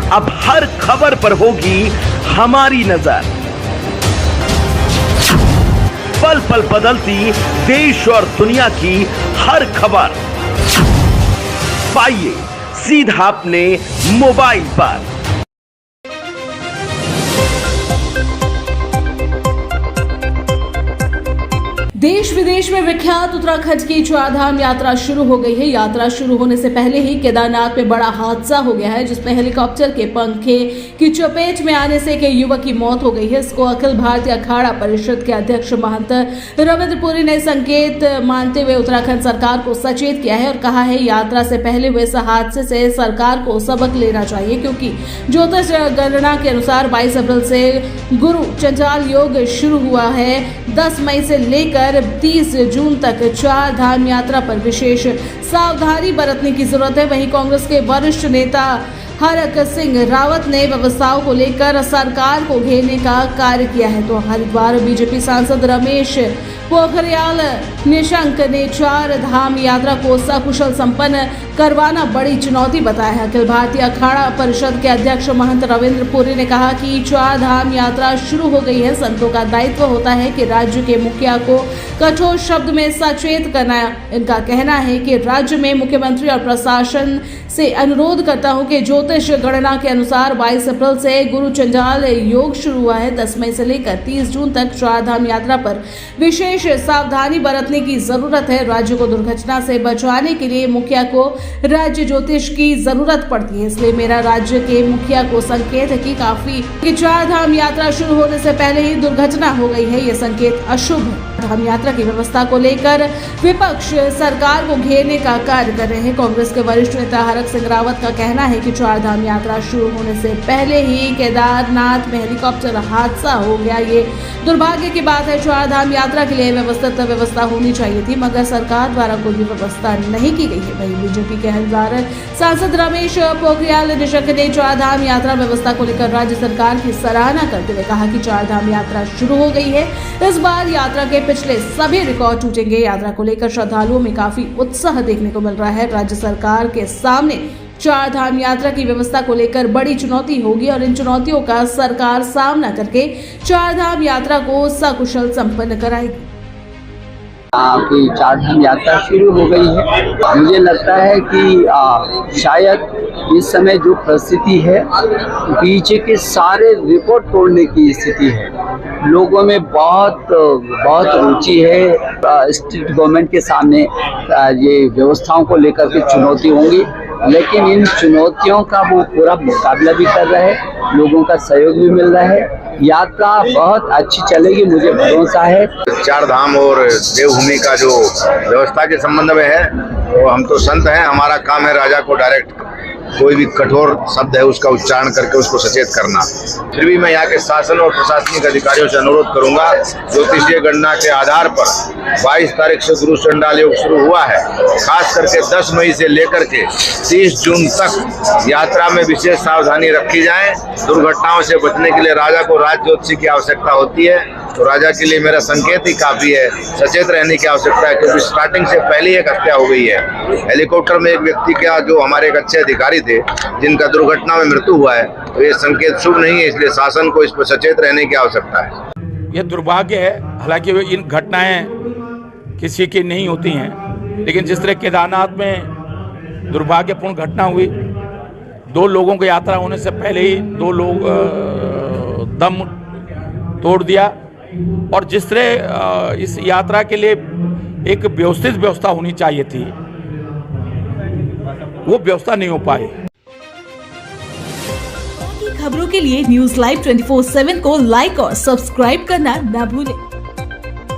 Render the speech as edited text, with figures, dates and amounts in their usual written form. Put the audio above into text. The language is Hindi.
अब हर खबर पर होगी हमारी नजर। पल पल बदलती देश और दुनिया की हर खबर पाइए सीधा अपने मोबाइल पर। देश विदेश में विख्यात उत्तराखंड की चारधाम यात्रा शुरू हो गई है। यात्रा शुरू होने से पहले ही केदारनाथ में बड़ा हादसा हो गया है, जिसमें हेलीकॉप्टर के पंखे की चपेट में आने से एक युवक की मौत हो गई है। इसको अखिल भारतीय अखाड़ा परिषद के अध्यक्ष महंत रविंद्र पुरी ने संकेत मानते हुए उत्तराखंड सरकार को सचेत किया है और कहा है यात्रा से पहले हुए इस हादसे से सरकार को सबक लेना चाहिए, क्योंकि ज्योतिष गणना के अनुसार 22 अप्रैल से गुरु चंडाल योग शुरू हुआ है। 10 मई से लेकर 30 जून तक चार धाम यात्रा पर विशेष सावधानी बरतने की जरूरत है। वहीं कांग्रेस के वरिष्ठ नेता हरक सिंह रावत ने व्यवस्थाओं को लेकर सरकार को घेरने का कार्य किया है। तो हरिद्वार बीजेपी सांसद रमेश पोखरियाल निशंक ने चार धाम यात्रा को सकुशल संपन्न करवाना बड़ी चुनौती बताया है। अखिल भारतीय अखाड़ा परिषद के अध्यक्ष महंत रविंद्र पुरी ने कहा कि चार धाम यात्रा शुरू हो गई है। संतों का दायित्व होता है कि राज्य के मुखिया को कठोर शब्द में सचेत करना। इनका कहना है कि राज्य में मुख्यमंत्री और प्रशासन से अनुरोध करता हूं कि ज्योतिष गणना के अनुसार 22 अप्रैल से गुरु चंडाल योग शुरू हुआ है। 10 मई से लेकर 30 जून तक चार धाम यात्रा पर विशेष सावधानी बरतने की जरूरत है। राज्य को दुर्घटना से बचाने के लिए मुखिया को राज्य ज्योतिष की जरूरत पड़ती है, इसलिए मेरा राज्य के मुखिया को संकेत है कि चार धाम यात्रा शुरू होने से पहले ही दुर्घटना हो गई है। यह संकेत अशुभ है। धाम यात्रा की व्यवस्था को लेकर विपक्ष सरकार को घेरने का कार्य कर रहे हैं। कांग्रेस के वरिष्ठ नेता हरक सिंह रावत का कहना है कि चार धाम यात्रा शुरू होने से पहले ही केदारनाथ में हेलीकॉप्टर हादसा हो गया। ये दुर्भाग्य की बात है। चार धाम यात्रा के लिए व्यवस्थित व्यवस्था होनी चाहिए थी, मगर सरकार द्वारा कोई भी व्यवस्था नहीं की गई है। वहीं बीजेपी के हरिद्वार सांसद रमेश पोखरियाल निशंक ने चार धाम यात्रा व्यवस्था को लेकर राज्य सरकार की सराहना करते हुए कहा कि चार धाम यात्रा शुरू हो गई है। इस बार यात्रा के पिछले सभी रिकॉर्ड टूटेंगे। यात्रा को लेकर श्रद्धालुओं में काफी उत्साह देखने को मिल रहा है। राज्य सरकार के सामने चार धाम यात्रा की व्यवस्था को लेकर बड़ी चुनौती होगी और इन चुनौतियों का सरकार सामना करके चार धाम यात्रा को सकुशल संपन्न कराएगी। की चार धाम यात्रा शुरू हो गई है। मुझे लगता है कि शायद इस समय जो परिस्थिति है पीछे के सारे रिकॉर्ड तोड़ने की स्थिति है। लोगों में बहुत रुचि है। स्टेट गवर्नमेंट के सामने ये व्यवस्थाओं को लेकर के चुनौती होंगी, लेकिन इन चुनौतियों का वो पूरा मुकाबला भी कर रहे हैं। लोगों का सहयोग भी मिल रहा है। यात्रा बहुत अच्छी चलेगी, मुझे भरोसा है। चार धाम और देवभूमि का जो व्यवस्था के संबंध में है, तो हम तो संत हैं। हमारा काम है राजा को डायरेक्ट कोई भी कठोर शब्द है उसका उच्चारण करके उसको सचेत करना। फिर भी मैं यहाँ के शासन और प्रशासनिक अधिकारियों से अनुरोध करूंगा, ज्योतिषीय गणना के आधार पर 22 तारीख से गुरु चंडाल योग शुरू हुआ है। खास करके 10 मई से लेकर के 30 जून तक यात्रा में विशेष सावधानी रखी जाए। दुर्घटनाओं से बचने के लिए राजा को राज ज्योतिषी की आवश्यकता होती है, तो राजा के लिए मेरा संकेत ही काफी है। सचेत रहने की आवश्यकता है, क्योंकि स्टार्टिंग से पहले एक हत्या हो गई है। हेलीकॉप्टर में एक व्यक्ति का जो हमारे एक अच्छे अधिकारी थे जिनका दुर्घटना में मृत्यु हुआ है, तो ये संकेत शुभ नहीं है। इसलिए शासन को इस पर सचेत रहने की आवश्यकता है। यह दुर्भाग्य है, हालांकि इन घटनाएं किसी की नहीं होती हैं, लेकिन जिस तरह केदारनाथ में दुर्भाग्यपूर्ण घटना हुई, 2 लोगों की यात्रा होने से पहले ही 2 लोग दम तोड़ दिया, और जिस तरह इस यात्रा के लिए एक व्यवस्थित व्यवस्था होनी चाहिए थी, वो व्यवस्था नहीं हो पाई। खबरों के लिए न्यूज़ लाइव 24/7 को लाइक और सब्सक्राइब करना ना भूलें।